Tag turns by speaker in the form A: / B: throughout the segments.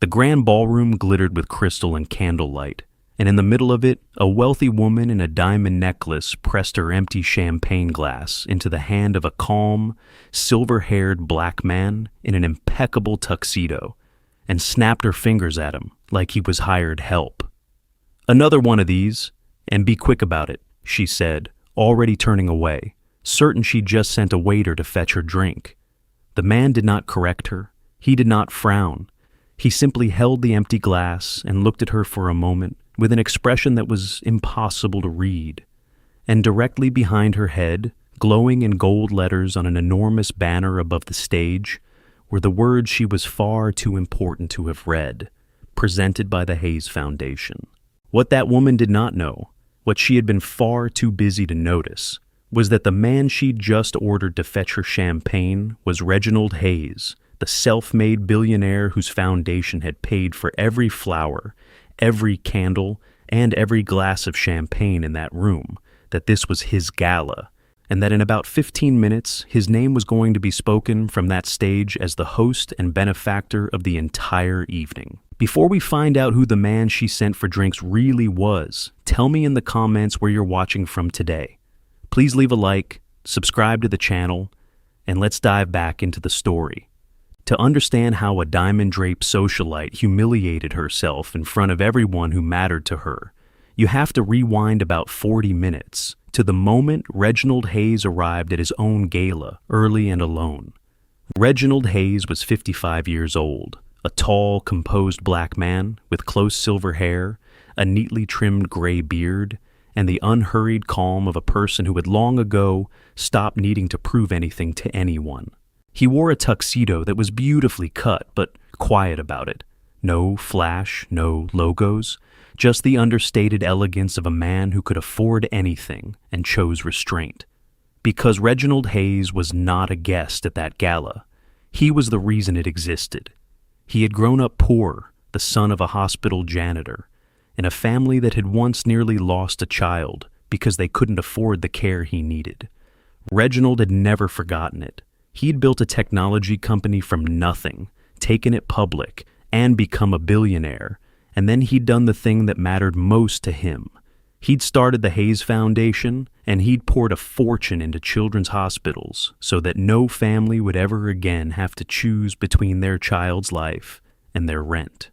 A: The grand ballroom glittered with crystal and candlelight, and in the middle of it, a wealthy woman in a diamond necklace pressed her empty champagne glass into the hand of a calm, silver-haired black man in an impeccable tuxedo, and snapped her fingers at him like he was hired help. "Another one of these, and be quick about it," she said, already turning away, certain she'd just sent a waiter to fetch her drink. The man did not correct her. He did not frown. He simply held the empty glass and looked at her for a moment with an expression that was impossible to read. And directly behind her head, glowing in gold letters on an enormous banner above the stage, were the words she was far too important to have read, presented by the Hayes Foundation. What that woman did not know, what she had been far too busy to notice, was that the man she'd just ordered to fetch her champagne was Reginald Hayes, the self-made billionaire whose foundation had paid for every flower, every candle, and every glass of champagne in that room, that this was his gala, and that in about 15 minutes his name was going to be spoken from that stage as the host and benefactor of the entire evening. Before we find out who the man she sent for drinks really was, tell me in the comments where you're watching from today. Please leave a like, subscribe to the channel, and let's dive back into the story. To understand how a diamond-draped socialite humiliated herself in front of everyone who mattered to her, you have to rewind about 40 minutes to the moment Reginald Hayes arrived at his own gala, early and alone. Reginald Hayes was 55 years old, a tall, composed black man with close silver hair, a neatly trimmed gray beard, and the unhurried calm of a person who had long ago stopped needing to prove anything to anyone. He wore a tuxedo that was beautifully cut, but quiet about it. No flash, no logos, just the understated elegance of a man who could afford anything and chose restraint. Because Reginald Hayes was not a guest at that gala, he was the reason it existed. He had grown up poor, the son of a hospital janitor, in a family that had once nearly lost a child because they couldn't afford the care he needed. Reginald had never forgotten it. He'd built a technology company from nothing, taken it public, and become a billionaire, and then he'd done the thing that mattered most to him. He'd started the Hayes Foundation, and he'd poured a fortune into children's hospitals so that no family would ever again have to choose between their child's life and their rent.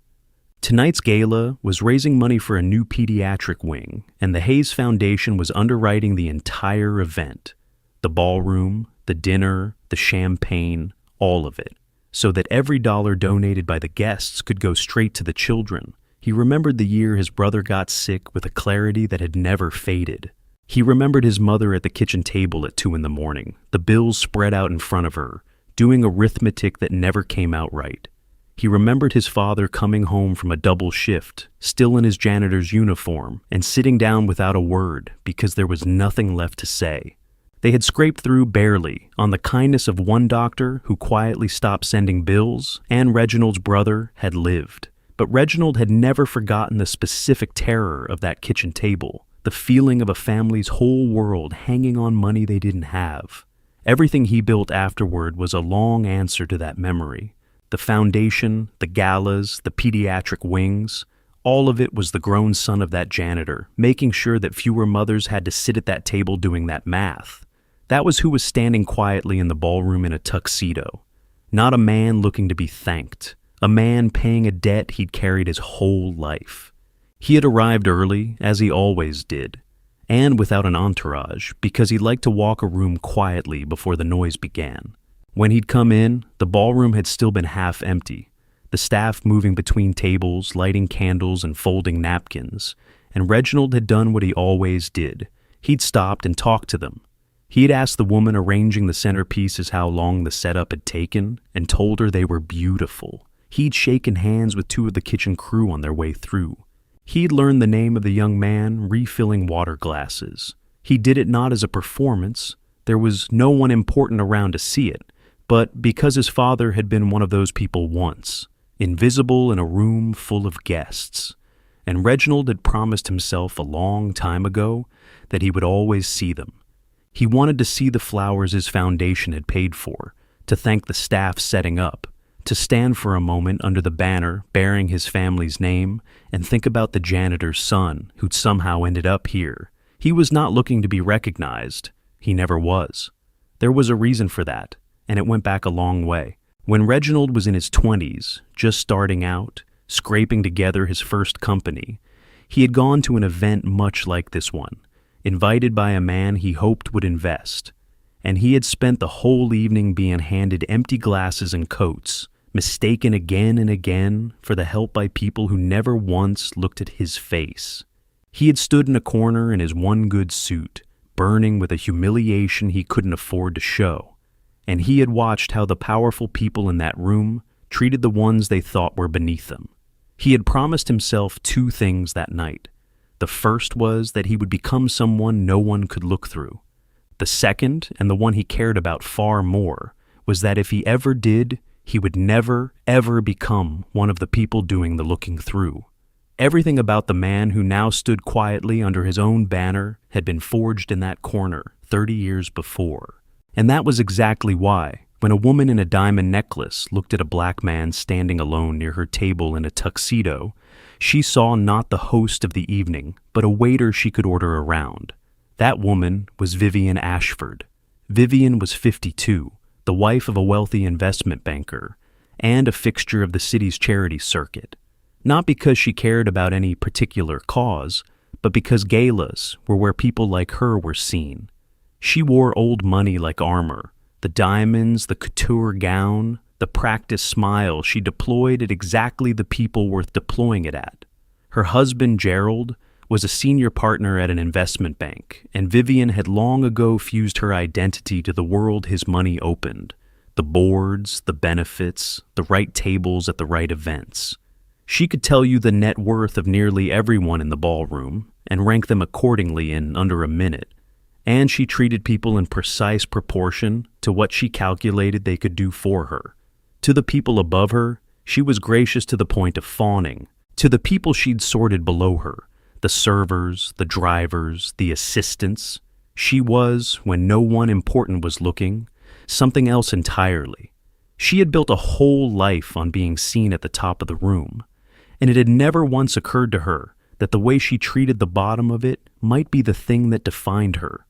A: Tonight's gala was raising money for a new pediatric wing, and the Hayes Foundation was underwriting the entire event. The ballroom, the dinner, the champagne, all of it, so that every dollar donated by the guests could go straight to the children. He remembered the year his brother got sick with a clarity that had never faded. He remembered his mother at the kitchen table at 2 a.m, the bills spread out in front of her, doing arithmetic that never came out right. He remembered his father coming home from a double shift, still in his janitor's uniform, and sitting down without a word because there was nothing left to say. They had scraped through barely on the kindness of one doctor who quietly stopped sending bills, and Reginald's brother had lived. But Reginald had never forgotten the specific terror of that kitchen table, the feeling of a family's whole world hanging on money they didn't have. Everything he built afterward was a long answer to that memory. The foundation, the galas, the pediatric wings, all of it was the grown son of that janitor, making sure that fewer mothers had to sit at that table doing that math. That was who was standing quietly in the ballroom in a tuxedo. Not a man looking to be thanked. A man paying a debt he'd carried his whole life. He had arrived early, as he always did, and without an entourage, because he liked to walk a room quietly before the noise began. When he'd come in, the ballroom had still been half empty, the staff moving between tables, lighting candles and folding napkins, and Reginald had done what he always did. He'd stopped and talked to them. He had asked the woman arranging the centerpieces how long the setup had taken, and told her they were beautiful. He'd shaken hands with 2 of the kitchen crew on their way through. He'd learned the name of the young man refilling water glasses. He did it not as a performance. There was no one important around to see it, but because his father had been one of those people once, invisible in a room full of guests. And Reginald had promised himself a long time ago that he would always see them. He wanted to see the flowers his foundation had paid for, to thank the staff setting up, to stand for a moment under the banner bearing his family's name and think about the janitor's son who'd somehow ended up here. He was not looking to be recognized. He never was. There was a reason for that, and it went back a long way. When Reginald was in his 20s, just starting out, scraping together his first company, he had gone to an event much like this one, invited by a man he hoped would invest, and he had spent the whole evening being handed empty glasses and coats, mistaken again and again for the help by people who never once looked at his face. He had stood in a corner in his one good suit, burning with a humiliation he couldn't afford to show, and he had watched how the powerful people in that room treated the ones they thought were beneath them. He had promised himself two things that night. The first was that he would become someone no one could look through. The second, and the one he cared about far more, was that if he ever did, he would never, ever become one of the people doing the looking through. Everything about the man who now stood quietly under his own banner had been forged in that corner 30 years before. And that was exactly why, when a woman in a diamond necklace looked at a black man standing alone near her table in a tuxedo, she saw not the host of the evening, but a waiter she could order around. That woman was Vivien Ashford. Vivien was 52, the wife of a wealthy investment banker, and a fixture of the city's charity circuit. Not because she cared about any particular cause, but because galas were where people like her were seen. She wore old money like armor. The diamonds, the couture gown, the practiced smile she deployed at exactly the people worth deploying it at. Her husband, Gerald, was a senior partner at an investment bank, and Vivien had long ago fused her identity to the world his money opened. The boards, the benefits, the right tables at the right events. She could tell you the net worth of nearly everyone in the ballroom and rank them accordingly in under a minute. And she treated people in precise proportion to what she calculated they could do for her. To the people above her, she was gracious to the point of fawning. To the people she'd sorted below her, the servers, the drivers, the assistants, she was, when no one important was looking, something else entirely. She had built a whole life on being seen at the top of the room, and it had never once occurred to her that the way she treated the bottom of it might be the thing that defined her.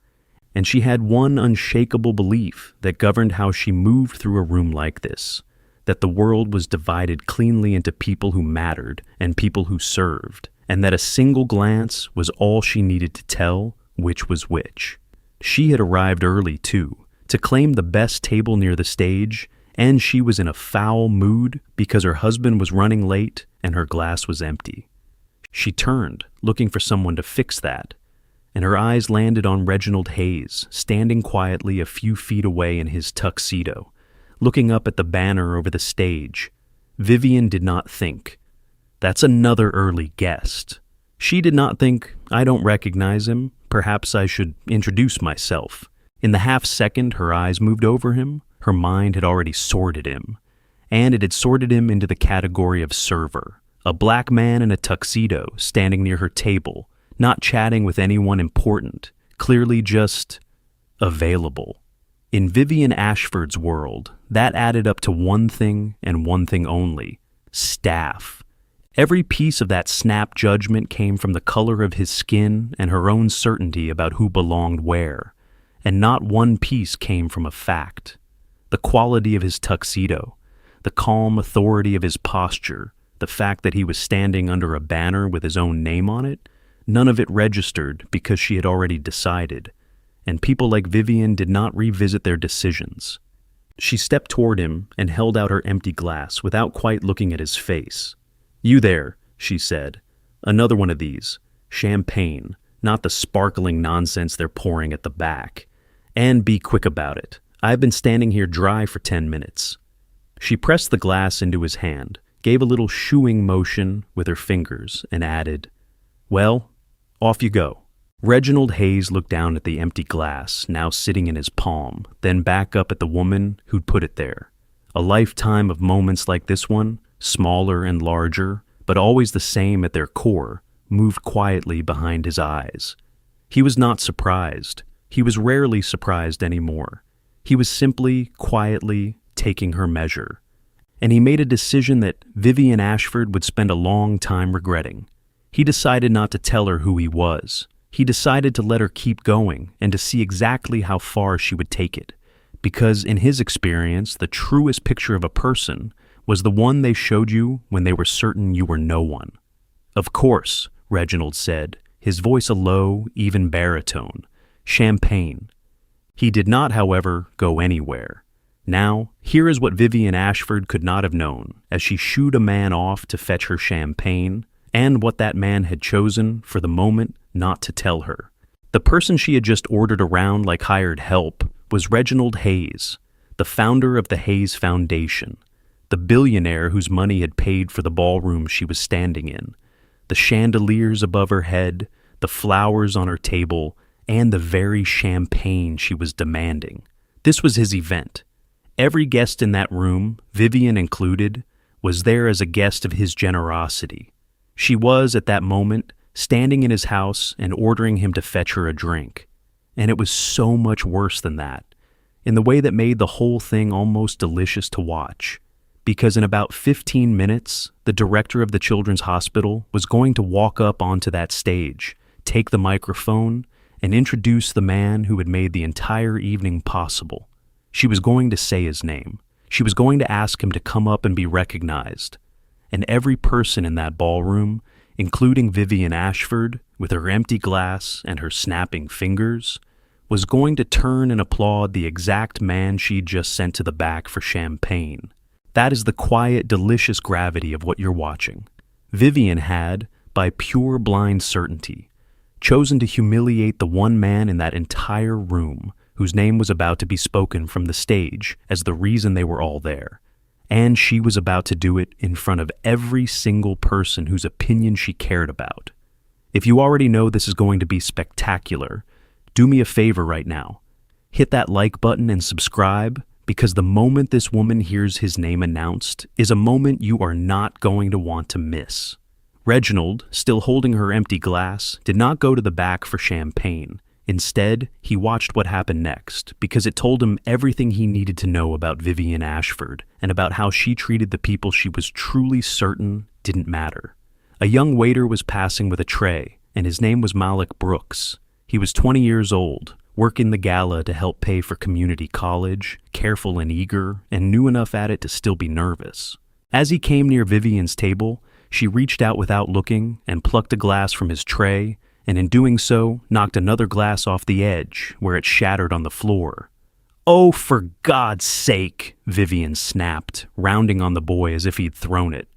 A: And she had one unshakable belief that governed how she moved through a room like this, that the world was divided cleanly into people who mattered and people who served, and that a single glance was all she needed to tell which was which. She had arrived early, too, to claim the best table near the stage, and she was in a foul mood because her husband was running late and her glass was empty. She turned, looking for someone to fix that, and her eyes landed on Reginald Hayes, standing quietly a few feet away in his tuxedo, looking up at the banner over the stage. Vivien did not think, "That's another early guest." She did not think, "I don't recognize him. Perhaps I should introduce myself." In the half-second her eyes moved over him, her mind had already sorted him, and it had sorted him into the category of server, a black man in a tuxedo standing near her table, not chatting with anyone important, clearly just available. In Vivien Ashford's world, that added up to one thing and one thing only: staff. Every piece of that snap judgment came from the color of his skin and her own certainty about who belonged where, and not one piece came from a fact. The quality of his tuxedo, the calm authority of his posture, the fact that he was standing under a banner with his own name on it, none of it registered because she had already decided, and people like Vivien did not revisit their decisions. She stepped toward him and held out her empty glass without quite looking at his face. "You there," she said. "Another one of these. Champagne, not the sparkling nonsense they're pouring at the back. And be quick about it. I've been standing here dry for 10 minutes. She pressed the glass into his hand, gave a little shooing motion with her fingers, and added, "Well, off you go." Reginald Hayes looked down at the empty glass, now sitting in his palm, then back up at the woman who'd put it there. A lifetime of moments like this one, smaller and larger, but always the same at their core, moved quietly behind his eyes. He was not surprised. He was rarely surprised anymore. He was simply, quietly taking her measure. and he made a decision that Vivien Ashford would spend a long time regretting. He decided not to tell her who he was. He decided to let her keep going and to see exactly how far she would take it. Because in his experience, the truest picture of a person was the one they showed you when they were certain you were no one. "Of course," Reginald said, his voice a low, even baritone. "Champagne." He did not, however, go anywhere. Now, here is what Vivien Ashford could not have known as she shooed a man off to fetch her champagne, and what that man had chosen, for the moment, not to tell her. The person she had just ordered around like hired help was Reginald Hayes, the founder of the Hayes Foundation, the billionaire whose money had paid for the ballroom she was standing in, the chandeliers above her head, the flowers on her table, and the very champagne she was demanding. This was his event. Every guest in that room, Vivien included, was there as a guest of his generosity. She was, at that moment, standing in his house and ordering him to fetch her a drink. And it was so much worse than that, in the way that made the whole thing almost delicious to watch. Because in about 15 minutes, the director of the children's hospital was going to walk up onto that stage, take the microphone, and introduce the man who had made the entire evening possible. She was going to say his name. She was going to ask him to come up and be recognized. And every person in that ballroom, including Vivien Ashford, with her empty glass and her snapping fingers, was going to turn and applaud the exact man she'd just sent to the back for champagne. That is the quiet, delicious gravity of what you're watching. Vivien had, by pure blind certainty, chosen to humiliate the one man in that entire room whose name was about to be spoken from the stage as the reason they were all there. And she was about to do it in front of every single person whose opinion she cared about. If you already know this is going to be spectacular, do me a favor right now. Hit that like button and subscribe, because the moment this woman hears his name announced is a moment you are not going to want to miss. Reginald, still holding her empty glass, did not go to the back for champagne. Instead, he watched what happened next, because it told him everything he needed to know about Vivien Ashford and about how she treated the people she was truly certain didn't matter. A young waiter was passing with a tray, and his name was Malik Brooks. He was 20 years old, working the Gala to help pay for community college, careful and eager, and knew enough at it to still be nervous. As he came near Vivien's table, she reached out without looking and plucked a glass from his tray, and in doing so, knocked another glass off the edge, where it shattered on the floor. "Oh, for God's sake," Vivien snapped, rounding on the boy as if he'd thrown it.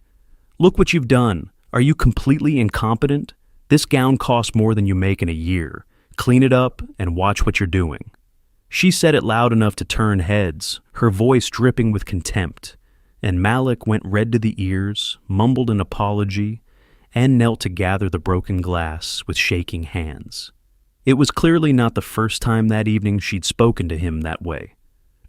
A: "Look what you've done. Are you completely incompetent? This gown costs more than you make in a year. Clean it up and watch what you're doing." She said it loud enough to turn heads, her voice dripping with contempt, and Malik went red to the ears, mumbled an apology, and knelt to gather the broken glass with shaking hands. It was clearly not the first time that evening she'd spoken to him that way.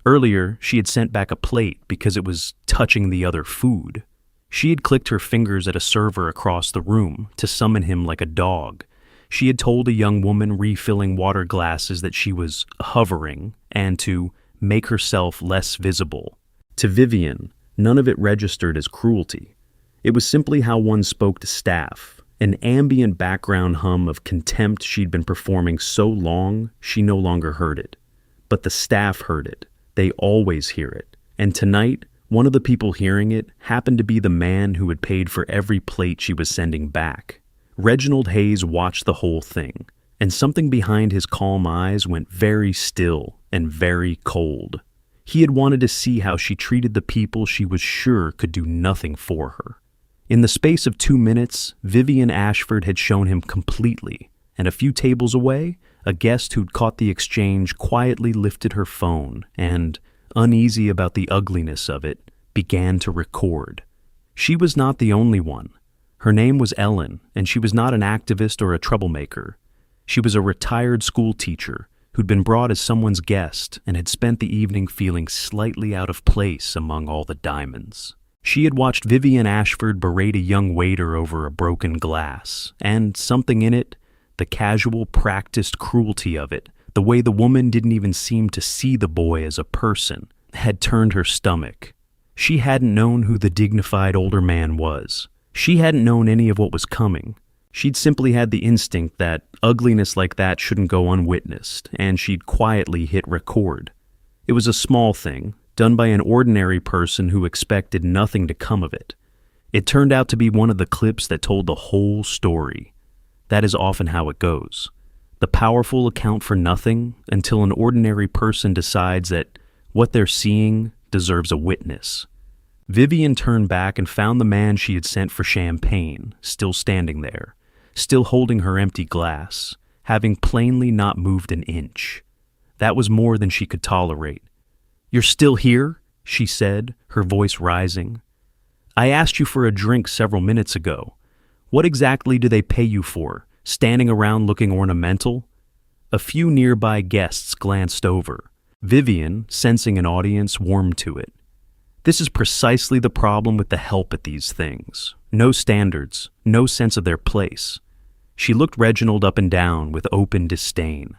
A: Earlier, she had sent back a plate because it was touching the other food. She had clicked her fingers at a server across the room to summon him like a dog. She had told a young woman refilling water glasses that she was hovering and to make herself less visible. To Vivien, none of it registered as cruelty. It was simply how one spoke to staff, an ambient background hum of contempt she'd been performing so long she no longer heard it. But the staff heard it. They always hear it. And tonight, one of the people hearing it happened to be the man who had paid for every plate she was sending back. Reginald Hayes watched the whole thing, and something behind his calm eyes went very still and very cold. He had wanted to see how she treated the people she was sure could do nothing for her. In the space of 2 minutes, Vivien Ashford had shown him completely, and a few tables away, a guest who'd caught the exchange quietly lifted her phone and, uneasy about the ugliness of it, began to record. She was not the only one. Her name was Ellen, and she was not an activist or a troublemaker. She was a retired school teacher who'd been brought as someone's guest and had spent the evening feeling slightly out of place among all the diamonds. She had watched Vivien Ashford berate a young waiter over a broken glass, and something in it, the casual, practiced cruelty of it, the way the woman didn't even seem to see the boy as a person, had turned her stomach. She hadn't known who the dignified older man was. She hadn't known any of what was coming. She'd simply had the instinct that ugliness like that shouldn't go unwitnessed, and she'd quietly hit record. It was a small thing, done by an ordinary person who expected nothing to come of it. It turned out to be one of the clips that told the whole story. That is often how it goes. The powerful account for nothing until an ordinary person decides that what they're seeing deserves a witness. Vivien turned back and found the man she had sent for champagne, still standing there, still holding her empty glass, having plainly not moved an inch. That was more than she could tolerate. "You're still here?" she said, her voice rising. "I asked you for a drink several minutes ago. What exactly do they pay you for? Standing around looking ornamental?" A few nearby guests glanced over. Vivien, sensing an audience, warmed to it. This is precisely the problem with the help at these things. No standards, no sense of their place. She looked Reginald up and down with open disdain.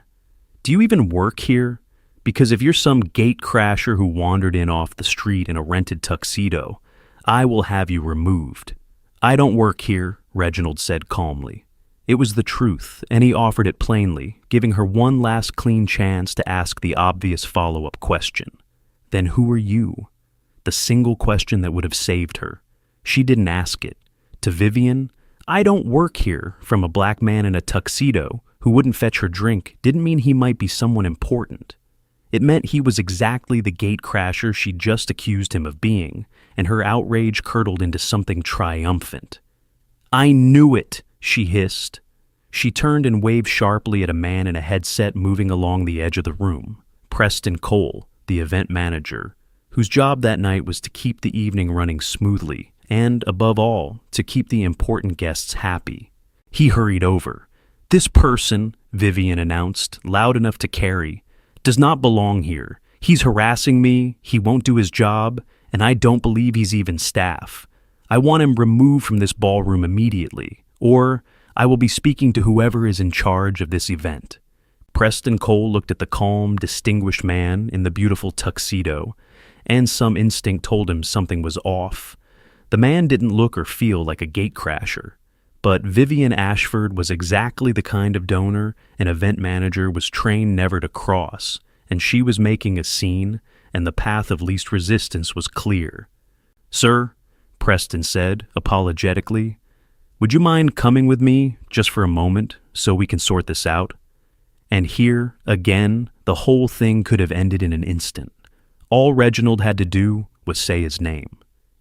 A: "Do you even work here? Because if you're some gate crasher who wandered in off the street in a rented tuxedo, I will have you removed." "I don't work here," Reginald said calmly. It was the truth, and he offered it plainly, giving her one last clean chance to ask the obvious follow-up question. "Then who are you?" The single question that would have saved her. She didn't ask it. To Vivien, "I don't work here," from a black man in a tuxedo who wouldn't fetch her drink, didn't mean he might be someone important. It meant he was exactly the gatecrasher she'd just accused him of being, and her outrage curdled into something triumphant. "I knew it," she hissed. She turned and waved sharply at a man in a headset moving along the edge of the room, Preston Cole, the event manager, whose job that night was to keep the evening running smoothly and, above all, to keep the important guests happy. He hurried over. "This person," Vivien announced, loud enough to carry, "does not belong here. He's harassing me, he won't do his job, and I don't believe he's even staff. I want him removed from this ballroom immediately, or I will be speaking to whoever is in charge of this event." Preston Cole looked at the calm, distinguished man in the beautiful tuxedo, and some instinct told him something was off. The man didn't look or feel like a gatecrasher, but Vivien Ashford was exactly the kind of donor an event manager was trained never to cross, and she was making a scene, and the path of least resistance was clear. "Sir," Preston said, apologetically, "would you mind coming with me just for a moment so we can sort this out?" And here, again, the whole thing could have ended in an instant. All Reginald had to do was say his name.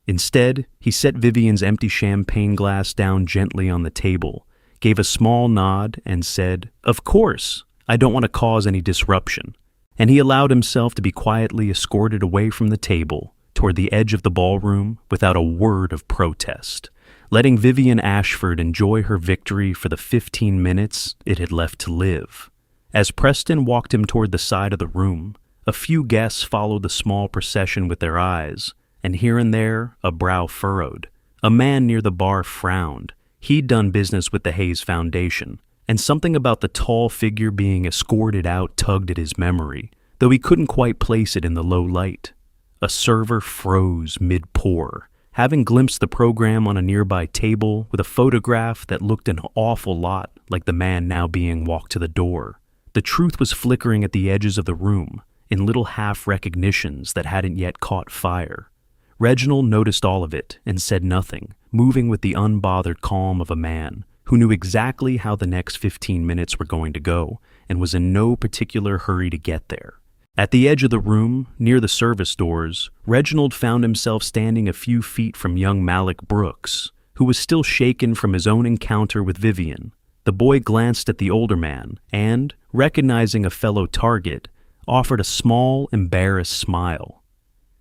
A: Instead, he set Vivien's empty champagne glass down gently on the table, gave a small nod, and said, "Of course, I don't want to cause any disruption." And he allowed himself to be quietly escorted away from the table toward the edge of the ballroom without a word of protest, letting Vivien Ashford enjoy her victory for the 15 minutes it had left to live. As Preston walked him toward the side of the room, a few guests followed the small procession with their eyes, and here and there a brow furrowed. A man near the bar frowned. He'd done business with the Hayes Foundation, and something about the tall figure being escorted out tugged at his memory, though he couldn't quite place it in the low light. A server froze mid-pour, having glimpsed the program on a nearby table with a photograph that looked an awful lot like the man now being walked to the door. The truth was flickering at the edges of the room, in little half-recognitions that hadn't yet caught fire. Reginald noticed all of it and said nothing, moving with the unbothered calm of a man who knew exactly how the next 15 minutes were going to go and was in no particular hurry to get there. At the edge of the room, near the service doors, Reginald found himself standing a few feet from young Malik Brooks, who was still shaken from his own encounter with Vivien. The boy glanced at the older man and, recognizing a fellow target, offered a small, embarrassed smile.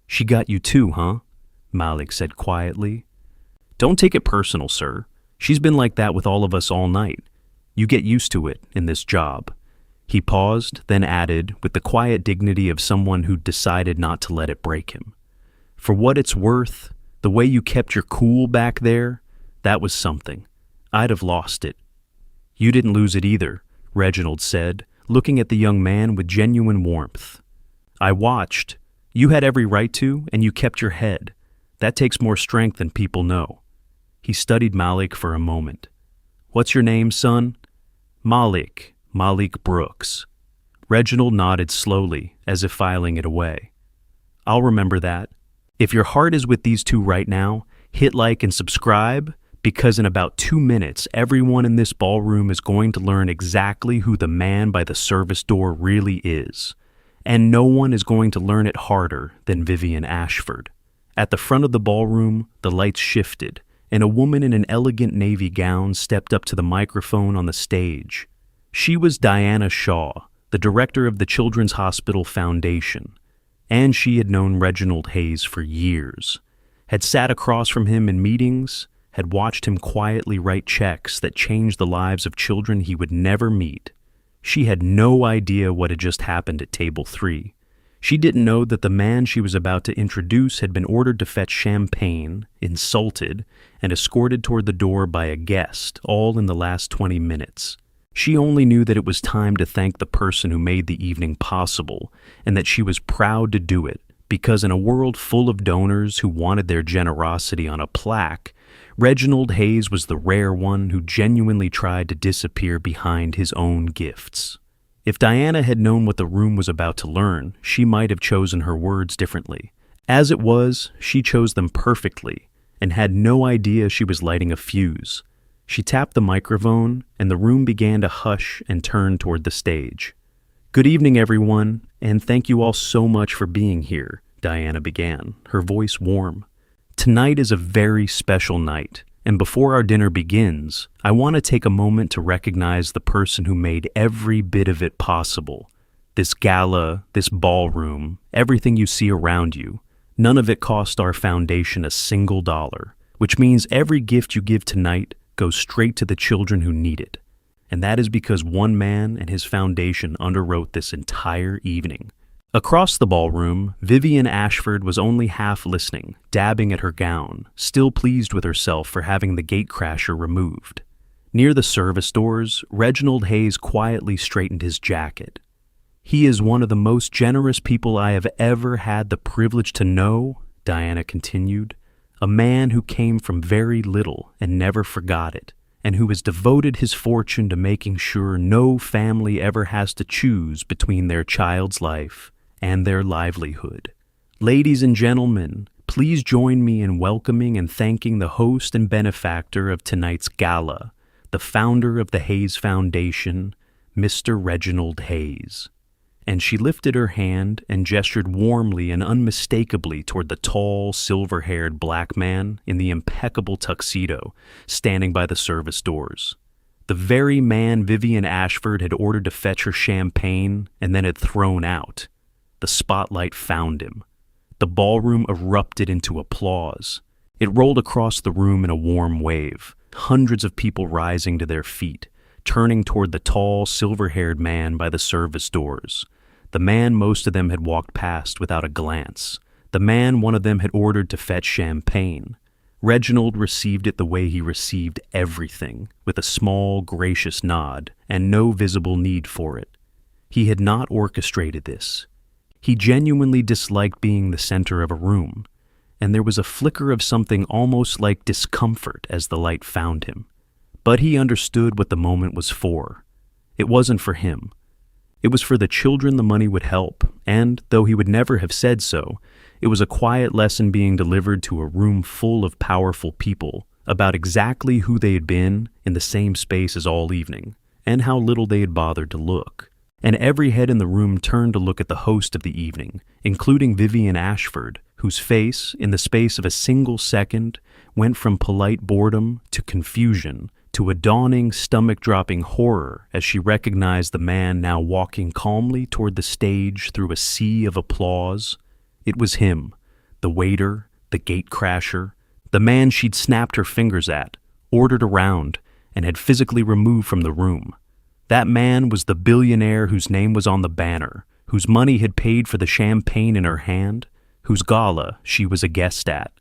A: "She got you too, huh?" Malik said quietly. "Don't take it personal, sir. She's been like that with all of us all night. You get used to it in this job." He paused, then added, with the quiet dignity of someone who'd decided not to let it break him. "For what it's worth, the way you kept your cool back there, that was something. I'd have lost it." "You didn't lose it either," Reginald said, looking at the young man with genuine warmth. "I watched. You had every right to, and you kept your head. That takes more strength than people know. He studied Malik for a moment. What's your name, son? Malik Brooks. Reginald nodded slowly, as if filing it away. I'll remember that. If your heart is with these two right now, hit like and subscribe, because in about 2 minutes, everyone in this ballroom is going to learn exactly who the man by the service door really is. And no one is going to learn it harder than Vivien Ashford. At the front of the ballroom, the lights shifted, and a woman in an elegant navy gown stepped up to the microphone on the stage. She was Diana Shaw, the director of the Children's Hospital Foundation, and she had known Reginald Hayes for years, had sat across from him in meetings, had watched him quietly write checks that changed the lives of children he would never meet. She had no idea what had just happened at Table 3. She didn't know that the man she was about to introduce had been ordered to fetch champagne, insulted, and escorted toward the door by a guest, all in the last 20 minutes. She only knew that it was time to thank the person who made the evening possible, and that she was proud to do it, because in a world full of donors who wanted their generosity on a plaque, Reginald Hayes was the rare one who genuinely tried to disappear behind his own gifts. If Diana had known what the room was about to learn, she might have chosen her words differently. As it was, she chose them perfectly, and had no idea she was lighting a fuse. She tapped the microphone, and the room began to hush and turn toward the stage. Good evening, everyone, and thank you all so much for being here, Diana began, her voice warm. Tonight is a very special night, and before our dinner begins, I want to take a moment to recognize the person who made every bit of it possible. This gala, this ballroom, everything you see around you, none of it cost our foundation a single dollar, which means every gift you give tonight goes straight to the children who need it. And that is because one man and his foundation underwrote this entire evening. Across the ballroom, Vivien Ashford was only half listening, dabbing at her gown, still pleased with herself for having the gatecrasher removed. Near the service doors, Reginald Hayes quietly straightened his jacket. He is one of the most generous people I have ever had the privilege to know, Diana continued. A man who came from very little and never forgot it, and who has devoted his fortune to making sure no family ever has to choose between their child's life and their livelihood. Ladies and gentlemen, please join me in welcoming and thanking the host and benefactor of tonight's gala, the founder of the Hayes Foundation, Mr. Reginald Hayes. And she lifted her hand and gestured warmly and unmistakably toward the tall, silver-haired black man in the impeccable tuxedo standing by the service doors. The very man Vivien Ashford had ordered to fetch her champagne and then had thrown out. The spotlight found him. The ballroom erupted into applause. It rolled across the room in a warm wave, hundreds of people rising to their feet, turning toward the tall, silver-haired man by the service doors. The man most of them had walked past without a glance. The man one of them had ordered to fetch champagne. Reginald received it the way he received everything, with a small, gracious nod, and no visible need for it. He had not orchestrated this. He genuinely disliked being the center of a room, and there was a flicker of something almost like discomfort as the light found him. But he understood what the moment was for. It wasn't for him. It was for the children the money would help, and, though he would never have said so, it was a quiet lesson being delivered to a room full of powerful people about exactly who they had been in the same space as all evening, and how little they had bothered to look. And every head in the room turned to look at the host of the evening, including Vivien Ashford, whose face, in the space of a single second, went from polite boredom to confusion, to a dawning, stomach-dropping horror as she recognized the man now walking calmly toward the stage through a sea of applause. It was him, the waiter, the gatecrasher, the man she'd snapped her fingers at, ordered around, and had physically removed from the room. That man was the billionaire whose name was on the banner, whose money had paid for the champagne in her hand, whose gala she was a guest at.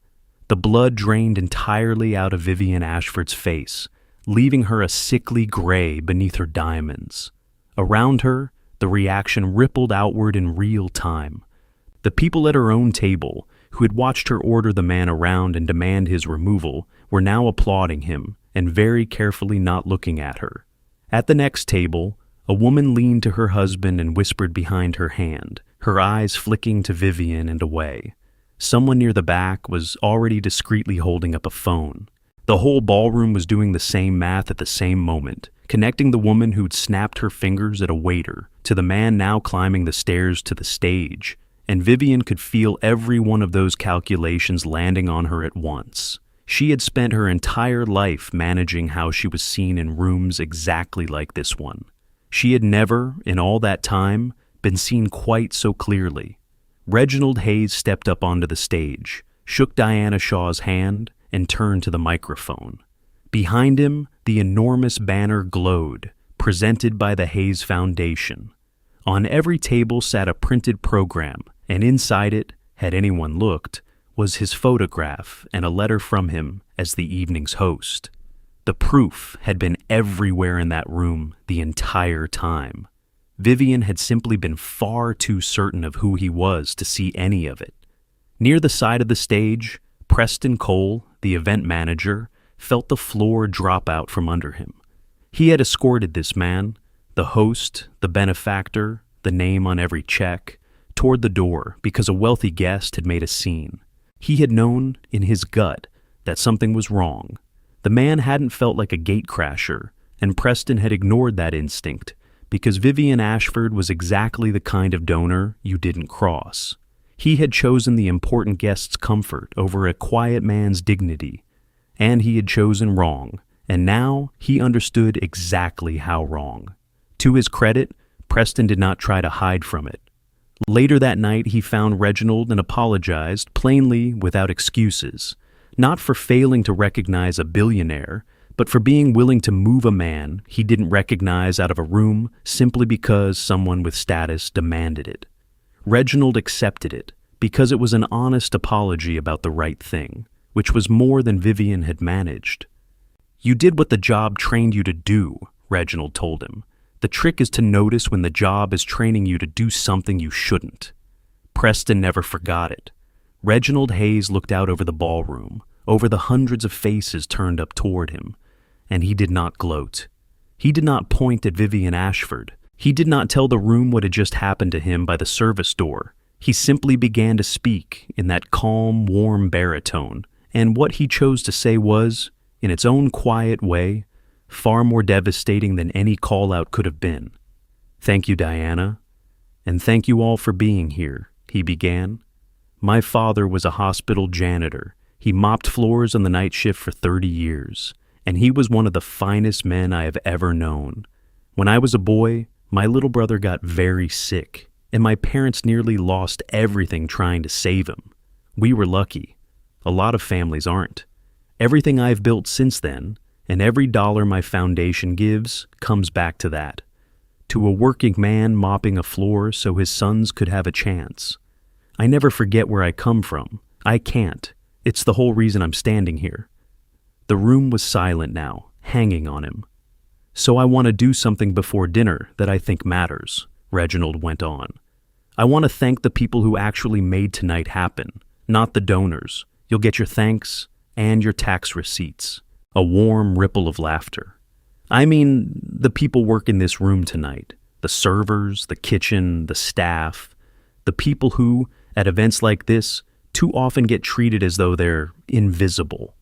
A: The blood drained entirely out of Vivien Ashford's face, leaving her a sickly gray beneath her diamonds. Around her, the reaction rippled outward in real time. The people at her own table, who had watched her order the man around and demand his removal, were now applauding him and very carefully not looking at her. At the next table, a woman leaned to her husband and whispered behind her hand, her eyes flicking to Vivien and away. Someone near the back was already discreetly holding up a phone. The whole ballroom was doing the same math at the same moment, connecting the woman who'd snapped her fingers at a waiter to the man now climbing the stairs to the stage, and Vivien could feel every one of those calculations landing on her at once. She had spent her entire life managing how she was seen in rooms exactly like this one. She had never, in all that time, been seen quite so clearly. Reginald Hayes stepped up onto the stage, shook Diana Shaw's hand, and turned to the microphone. Behind him, the enormous banner glowed, presented by the Hayes Foundation. On every table sat a printed program, and inside it, had anyone looked, was his photograph and a letter from him as the evening's host. The proof had been everywhere in that room the entire time. Vivien had simply been far too certain of who he was to see any of it. Near the side of the stage, Preston Cole, the event manager, felt the floor drop out from under him. He had escorted this man, the host, the benefactor, the name on every check, toward the door because a wealthy guest had made a scene. He had known, in his gut, that something was wrong. The man hadn't felt like a gatecrasher, and Preston had ignored that instinct because Vivien Ashford was exactly the kind of donor you didn't cross. He had chosen the important guest's comfort over a quiet man's dignity, and he had chosen wrong, and now he understood exactly how wrong. To his credit, Preston did not try to hide from it. Later that night, he found Reginald and apologized, plainly without excuses, not for failing to recognize a billionaire, but for being willing to move a man he didn't recognize out of a room simply because someone with status demanded it. Reginald accepted it because it was an honest apology about the right thing, which was more than Vivien had managed. "You did what the job trained you to do," Reginald told him. "The trick is to notice when the job is training you to do something you shouldn't." Preston never forgot it. Reginald Hayes looked out over the ballroom, over the hundreds of faces turned up toward him, and he did not gloat. He did not point at Vivien Ashford. He did not tell the room what had just happened to him by the service door. He simply began to speak in that calm, warm baritone, and what he chose to say was, in its own quiet way, far more devastating than any call-out could have been. "Thank you, Diana, and thank you all for being here," he began. "My father was a hospital janitor. He mopped floors on the night shift for 30 years, and he was one of the finest men I have ever known. When I was a boy, my little brother got very sick, and my parents nearly lost everything trying to save him. We were lucky. A lot of families aren't. Everything I've built since then, and every dollar my foundation gives, comes back to that. To a working man mopping a floor so his sons could have a chance. I never forget where I come from. I can't. It's the whole reason I'm standing here." The room was silent now, hanging on him. "So I want to do something before dinner that I think matters," Reginald went on. "I want to thank the people who actually made tonight happen, not the donors. You'll get your thanks and your tax receipts." A warm ripple of laughter. "I mean, the people work in this room tonight. The servers, the kitchen, the staff. The people who, at events like this, too often get treated as though they're invisible."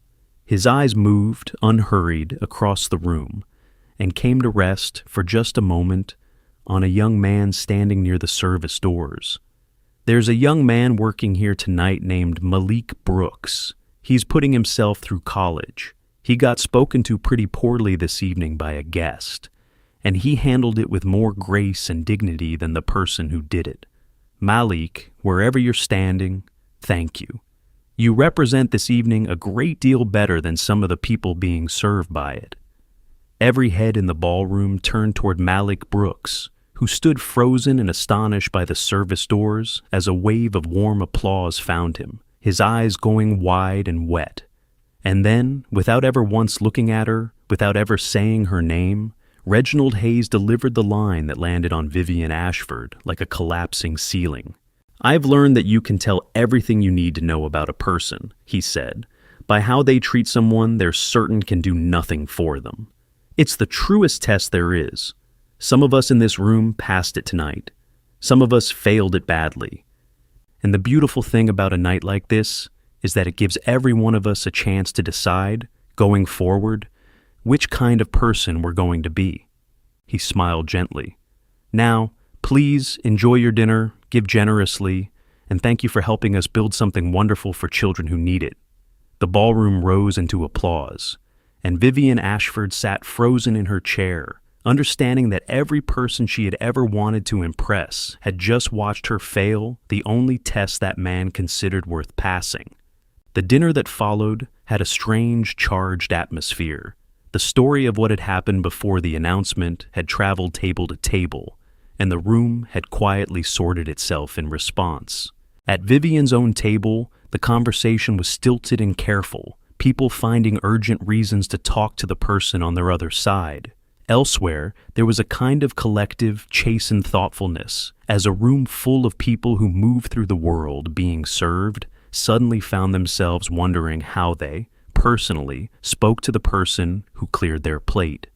A: His eyes moved, unhurried, across the room, and came to rest, for just a moment, on a young man standing near the service doors. "There's a young man working here tonight named Malik Brooks. He's putting himself through college. He got spoken to pretty poorly this evening by a guest, and he handled it with more grace and dignity than the person who did it. Malik, wherever you're standing, thank you. You represent this evening a great deal better than some of the people being served by it." Every head in the ballroom turned toward Malik Brooks, who stood frozen and astonished by the service doors as a wave of warm applause found him, his eyes going wide and wet. And then, without ever once looking at her, without ever saying her name, Reginald Hayes delivered the line that landed on Vivien Ashford like a collapsing ceiling. "I've learned that you can tell everything you need to know about a person," he said. "By how they treat someone they're certain can do nothing for them. It's the truest test there is. Some of us in this room passed it tonight. Some of us failed it badly. And the beautiful thing about a night like this is that it gives every one of us a chance to decide, going forward, which kind of person we're going to be." He smiled gently. "Now, please enjoy your dinner, give generously, and thank you for helping us build something wonderful for children who need it." The ballroom rose into applause, and Vivien Ashford sat frozen in her chair, understanding that every person she had ever wanted to impress had just watched her fail the only test that man considered worth passing. The dinner that followed had a strange, charged atmosphere. The story of what had happened before the announcement had traveled table to table, and the room had quietly sorted itself in response. At Vivien's own table, the conversation was stilted and careful, people finding urgent reasons to talk to the person on their other side. Elsewhere, there was a kind of collective, chastened thoughtfulness, as a room full of people who moved through the world being served suddenly found themselves wondering how they, personally, spoke to the person who cleared their plate.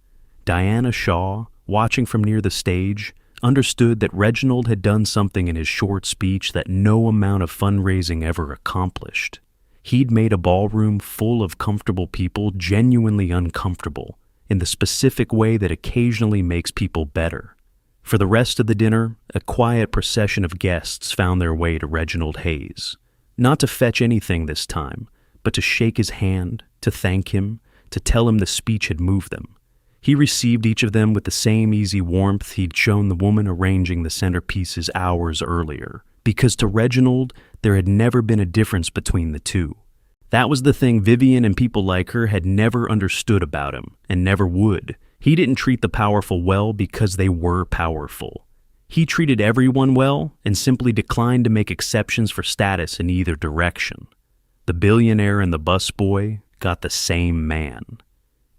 A: Diana Shaw, watching from near the stage, understood that Reginald had done something in his short speech that no amount of fundraising ever accomplished. He'd made a ballroom full of comfortable people genuinely uncomfortable, in the specific way that occasionally makes people better. For the rest of the dinner, a quiet procession of guests found their way to Reginald Hayes. Not to fetch anything this time, but to shake his hand, to thank him, to tell him the speech had moved them. He received each of them with the same easy warmth he'd shown the woman arranging the centerpieces hours earlier, because to Reginald, there had never been a difference between the two. That was the thing Vivien and people like her had never understood about him, and never would. He didn't treat the powerful well because they were powerful. He treated everyone well and simply declined to make exceptions for status in either direction. The billionaire and the busboy got the same man.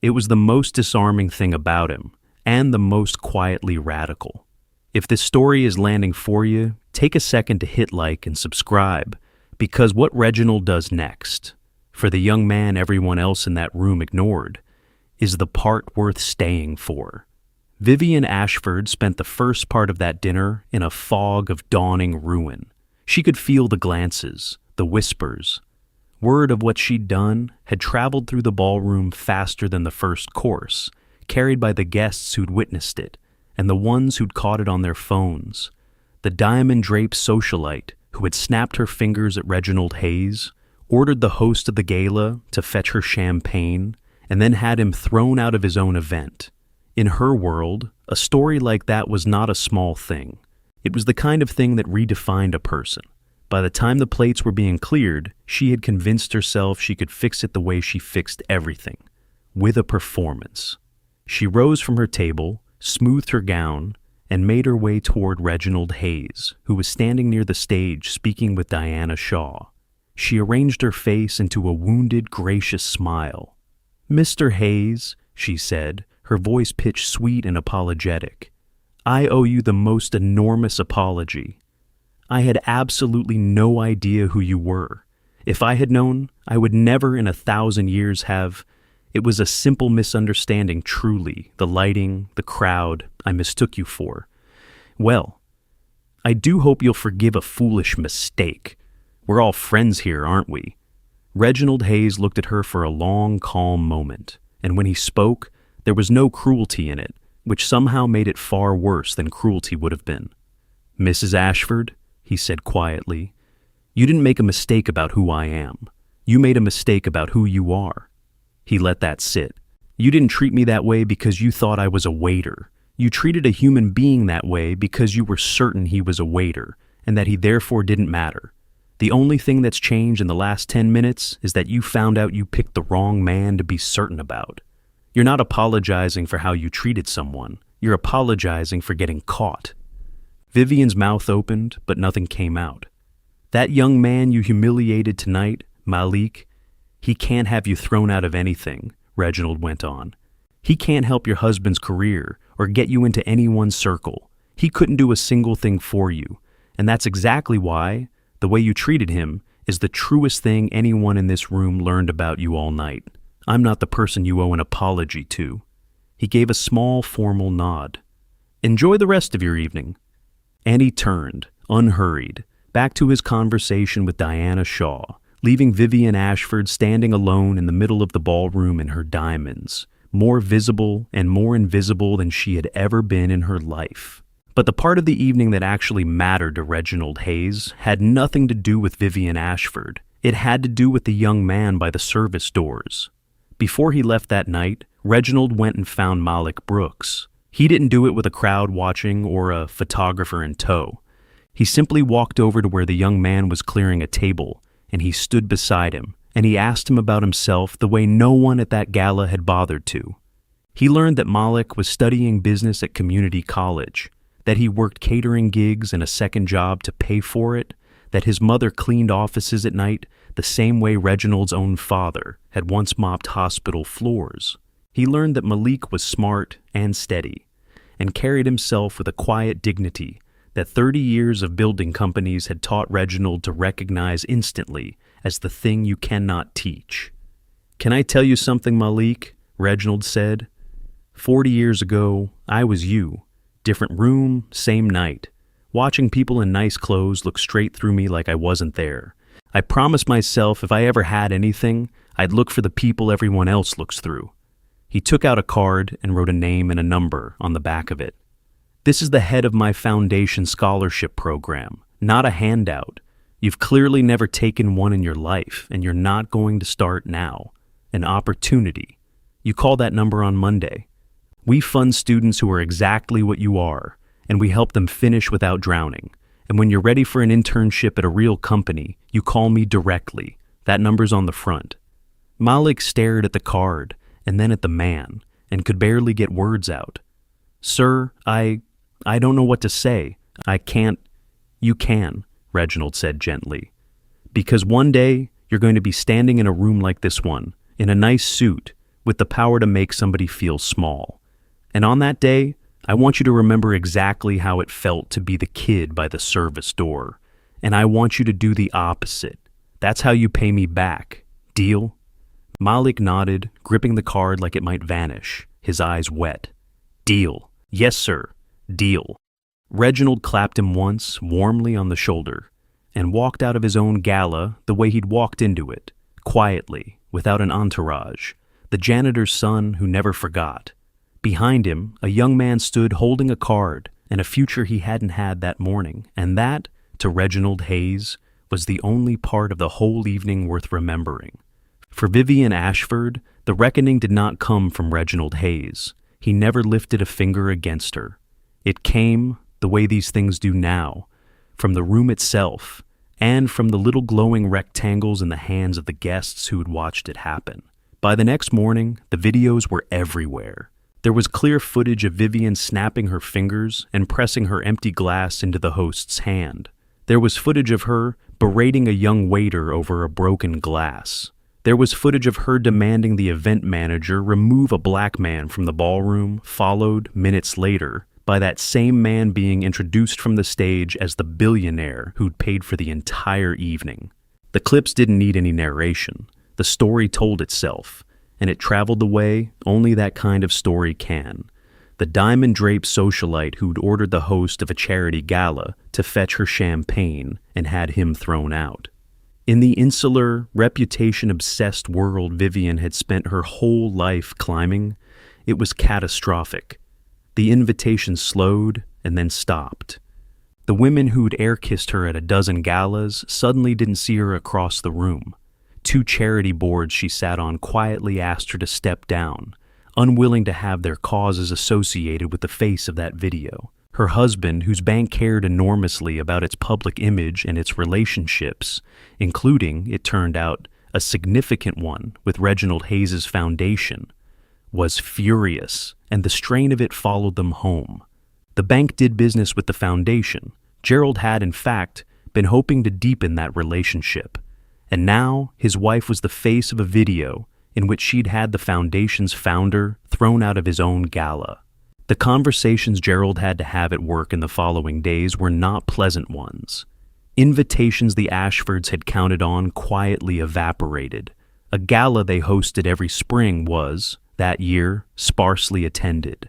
A: It was the most disarming thing about him, and the most quietly radical. If this story is landing for you, take a second to hit like and subscribe, because what Reginald does next, for the young man everyone else in that room ignored, is the part worth staying for. Vivien Ashford spent the first part of that dinner in a fog of dawning ruin. She could feel the glances, the whispers. Word of what she'd done had traveled through the ballroom faster than the first course, carried by the guests who'd witnessed it, and the ones who'd caught it on their phones. The diamond-draped socialite, who had snapped her fingers at Reginald Hayes, ordered the host of the gala to fetch her champagne, and then had him thrown out of his own event. In her world, a story like that was not a small thing. It was the kind of thing that redefined a person. By the time the plates were being cleared, she had convinced herself she could fix it the way she fixed everything, with a performance. She rose from her table, smoothed her gown, and made her way toward Reginald Hayes, who was standing near the stage speaking with Diana Shaw. She arranged her face into a wounded, gracious smile. "Mr. Hayes," she said, her voice pitched sweet and apologetic, "I owe you the most enormous apology. I had absolutely no idea who you were. If I had known, I would never in 1,000 years have. It was a simple misunderstanding, truly. The lighting, the crowd, I mistook you for. Well, I do hope you'll forgive a foolish mistake. We're all friends here, aren't we?" Reginald Hayes looked at her for a long, calm moment, and when he spoke, there was no cruelty in it, which somehow made it far worse than cruelty would have been. "Mrs. Ashford," he said quietly, "you didn't make a mistake about who I am. You made a mistake about who you are." He let that sit. "You didn't treat me that way because you thought I was a waiter. You treated a human being that way because you were certain he was a waiter, and that he therefore didn't matter. The only thing that's changed in the last 10 minutes is that you found out you picked the wrong man to be certain about. You're not apologizing for how you treated someone. You're apologizing for getting caught." Vivien's mouth opened, but nothing came out. "That young man you humiliated tonight, Malik, he can't have you thrown out of anything," Reginald went on. "He can't help your husband's career or get you into anyone's circle. He couldn't do a single thing for you. And that's exactly why the way you treated him is the truest thing anyone in this room learned about you all night. I'm not the person you owe an apology to." He gave a small, formal nod. "Enjoy the rest of your evening." And he turned, unhurried, back to his conversation with Diana Shaw, leaving Vivien Ashford standing alone in the middle of the ballroom in her diamonds, more visible and more invisible than she had ever been in her life. But the part of the evening that actually mattered to Reginald Hayes had nothing to do with Vivien Ashford. It had to do with the young man by the service doors. Before he left that night, Reginald went and found Malik Brooks. He didn't do it with a crowd watching or a photographer in tow. He simply walked over to where the young man was clearing a table, and he stood beside him, and he asked him about himself the way no one at that gala had bothered to. He learned that Malik was studying business at community college, that he worked catering gigs and a second job to pay for it, that his mother cleaned offices at night the same way Reginald's own father had once mopped hospital floors. He learned that Malik was smart and steady, and carried himself with a quiet dignity that 30 years of building companies had taught Reginald to recognize instantly as the thing you cannot teach. "Can I tell you something, Malik?" Reginald said. 40 years ago, I was you. Different room, same night. Watching people in nice clothes look straight through me like I wasn't there. I promised myself if I ever had anything, I'd look for the people everyone else looks through." He took out a card and wrote a name and a number on the back of it. "This is the head of my foundation scholarship program, not a handout. You've clearly never taken one in your life, and you're not going to start now. An opportunity. You call that number on Monday. We fund students who are exactly what you are, and we help them finish without drowning. And when you're ready for an internship at a real company, you call me directly. That number's on the front." Malik stared at the card and then at the man, and could barely get words out. "Sir, I don't know what to say. I can't." "You can," Reginald said gently. "Because one day you're going to be standing in a room like this one, in a nice suit, with the power to make somebody feel small. And on that day, I want you to remember exactly how it felt to be the kid by the service door. And I want you to do the opposite. That's how you pay me back. Deal?" Malik nodded, gripping the card like it might vanish, his eyes wet. "Deal. Yes, sir. Deal." Reginald clapped him once, warmly on the shoulder, and walked out of his own gala the way he'd walked into it, quietly, without an entourage, the janitor's son who never forgot. Behind him, a young man stood holding a card and a future he hadn't had that morning, and that, to Reginald Hayes, was the only part of the whole evening worth remembering. For Vivien Ashford, the reckoning did not come from Reginald Hayes. He never lifted a finger against her. It came, the way these things do now, from the room itself, and from the little glowing rectangles in the hands of the guests who had watched it happen. By the next morning, the videos were everywhere. There was clear footage of Vivien snapping her fingers and pressing her empty glass into the host's hand. There was footage of her berating a young waiter over a broken glass. There was footage of her demanding the event manager remove a black man from the ballroom, followed, minutes later, by that same man being introduced from the stage as the billionaire who'd paid for the entire evening. The clips didn't need any narration. The story told itself, and it traveled the way only that kind of story can. The diamond-draped socialite who'd ordered the host of a charity gala to fetch her champagne and had him thrown out. In the insular, reputation-obsessed world Vivien had spent her whole life climbing, it was catastrophic. The invitation slowed and then stopped. The women who'd air-kissed her at a dozen galas suddenly didn't see her across the room. 2 charity boards she sat on quietly asked her to step down, unwilling to have their causes associated with the face of that video. Her husband, whose bank cared enormously about its public image and its relationships, including, it turned out, a significant one with Reginald Hayes' foundation, was furious, and the strain of it followed them home. The bank did business with the foundation. Gerald had, in fact, been hoping to deepen that relationship. And now his wife was the face of a video in which she'd had the foundation's founder thrown out of his own gala. The conversations Gerald had to have at work in the following days were not pleasant ones. Invitations the Ashfords had counted on quietly evaporated. A gala they hosted every spring was, that year, sparsely attended.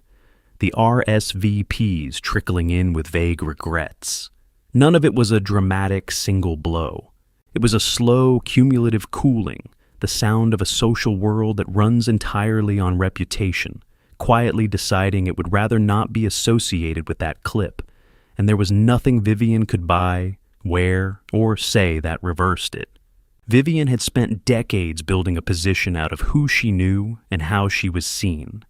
A: The RSVPs trickling in with vague regrets. None of it was a dramatic single blow. It was a slow, cumulative cooling, the sound of a social world that runs entirely on reputation, quietly deciding it would rather not be associated with that clip, and there was nothing Vivien could buy, wear, or say that reversed it. Vivien had spent decades building a position out of who she knew and how she was seen,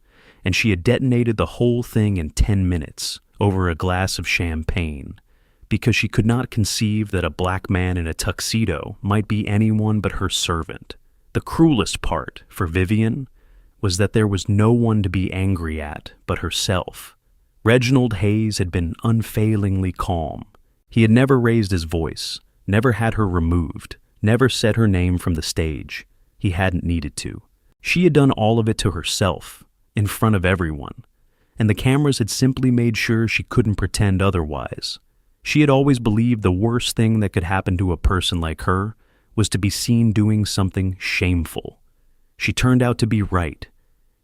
A: and she had detonated the whole thing in 10 minutes over a glass of champagne, because she could not conceive that a black man in a tuxedo might be anyone but her servant. The cruelest part for Vivien was that there was no one to be angry at but herself. Reginald Hayes had been unfailingly calm. He had never raised his voice, never had her removed, never said her name from the stage. He hadn't needed to. She had done all of it to herself, in front of everyone, and the cameras had simply made sure she couldn't pretend otherwise. She had always believed the worst thing that could happen to a person like her was to be seen doing something shameful. She turned out to be right.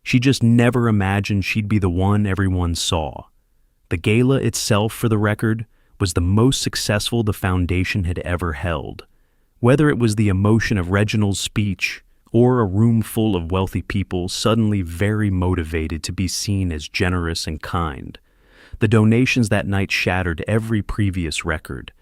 A: She just never imagined she'd be the one everyone saw. The gala itself, for the record, was the most successful the foundation had ever held. Whether it was the emotion of Reginald's speech or a room full of wealthy people suddenly very motivated to be seen as generous and kind, the donations that night shattered every previous record,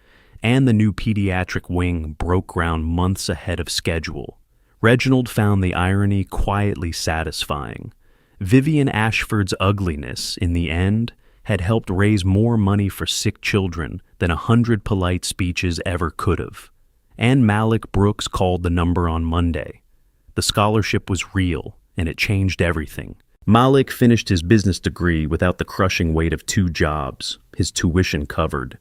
A: and the new pediatric wing broke ground months ahead of schedule. Reginald found the irony quietly satisfying. Vivien Ashford's ugliness, in the end, had helped raise more money for sick children than 100 polite speeches ever could have. And Malik Brooks called the number on Monday. The scholarship was real, and it changed everything. Malik finished his business degree without the crushing weight of 2 jobs, his tuition covered,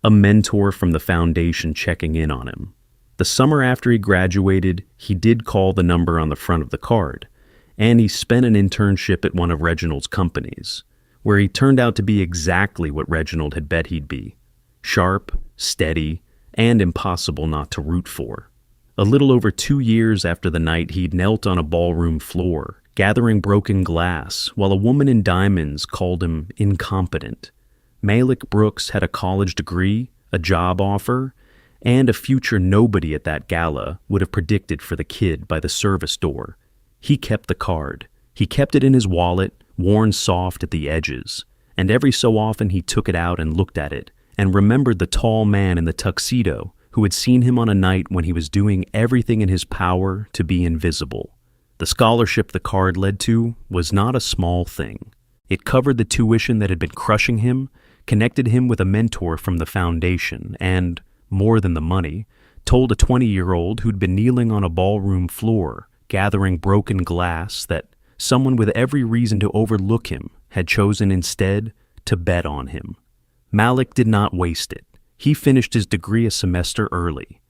A: a mentor from the foundation checking in on him. The summer after he graduated, he did call the number on the front of the card, and he spent an internship at one of Reginald's companies, where he turned out to be exactly what Reginald had bet he'd be: sharp, steady, and impossible not to root for. A little over 2 years after the night, he'd knelt on a ballroom floor, gathering broken glass, while a woman in diamonds called him incompetent. Malik Brooks had a college degree, a job offer, and a future nobody at that gala would have predicted for the kid by the service door. He kept the card. He kept it in his wallet, worn soft at the edges, and every so often he took it out and looked at it, and remembered the tall man in the tuxedo who had seen him on a night when he was doing everything in his power to be invisible. The scholarship the card led to was not a small thing. It covered the tuition that had been crushing him, connected him with a mentor from the foundation, and, more than the money, told a 20-year-old who'd been kneeling on a ballroom floor, gathering broken glass, that someone with every reason to overlook him had chosen instead to bet on him. Malik did not waste it. He finished his degree a semester early.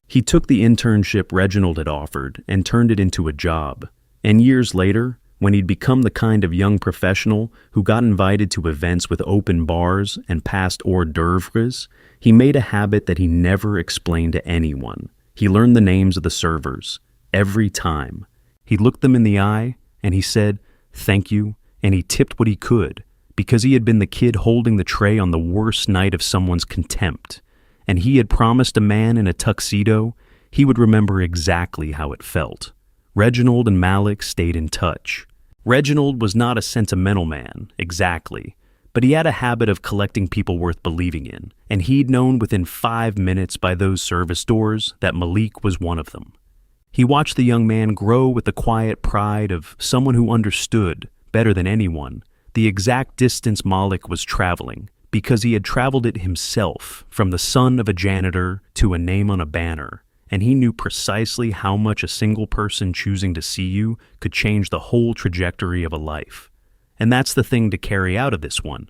A: He took the internship Reginald had offered and turned it into a job. And years later, when he'd become the kind of young professional who got invited to events with open bars and passed hors d'oeuvres, he made a habit that he never explained to anyone. He learned the names of the servers, every time. He looked them in the eye, and he said, "Thank you," and he tipped what he could, because he had been the kid holding the tray on the worst night of someone's contempt, and he had promised a man in a tuxedo he would remember exactly how it felt. Reginald and Malik stayed in touch. Reginald was not a sentimental man, exactly, but he had a habit of collecting people worth believing in, and he'd known within 5 minutes by those service doors that Malik was one of them. He watched the young man grow with the quiet pride of someone who understood, better than anyone, the exact distance Malik was traveling, because he had traveled it himself, from the son of a janitor to a name on a banner, and he knew precisely how much a single person choosing to see you could change the whole trajectory of a life. And that's the thing to carry out of this one.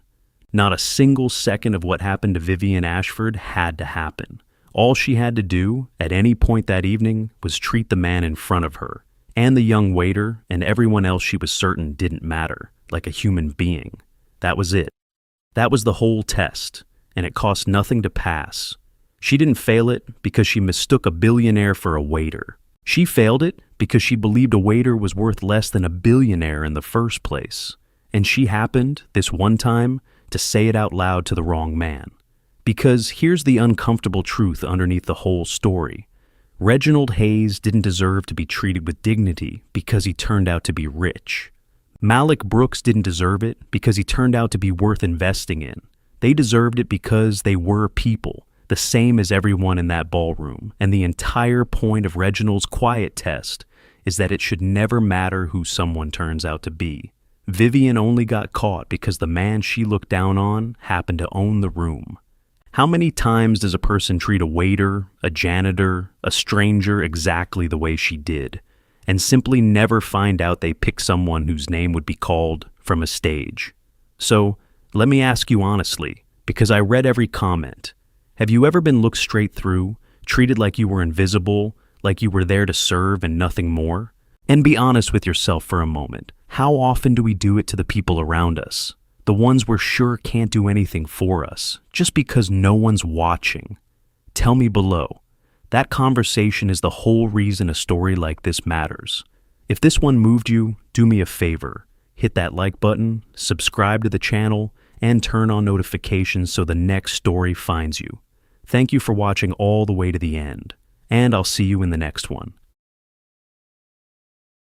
A: Not a single second of what happened to Vivien Ashford had to happen. All she had to do, at any point that evening, was treat the man in front of her, and the young waiter, and everyone else she was certain didn't matter, like a human being. That was it. That was the whole test, and it cost nothing to pass. She didn't fail it because she mistook a billionaire for a waiter. She failed it because she believed a waiter was worth less than a billionaire in the first place. And she happened, this one time, to say it out loud to the wrong man. Because here's the uncomfortable truth underneath the whole story. Reginald Hayes didn't deserve to be treated with dignity because he turned out to be rich. Malik Brooks didn't deserve it because he turned out to be worth investing in. They deserved it because they were people, the same as everyone in that ballroom. And the entire point of Reginald's quiet test is that it should never matter who someone turns out to be. Vivien only got caught because the man she looked down on happened to own the room. How many times does a person treat a waiter, a janitor, a stranger exactly the way she did, and simply never find out they picked someone whose name would be called from a stage? So, let me ask you honestly, because I read every comment. Have you ever been looked straight through, treated like you were invisible, like you were there to serve and nothing more? And be honest with yourself for a moment. How often do we do it to the people around us? The ones we're sure can't do anything for us, just because no one's watching. Tell me below. That conversation is the whole reason a story like this matters. If this one moved you, do me a favor. Hit that like button, subscribe to the channel, and turn on notifications so the next story finds you. Thank you for watching all the way to the end, and I'll see you in the next one.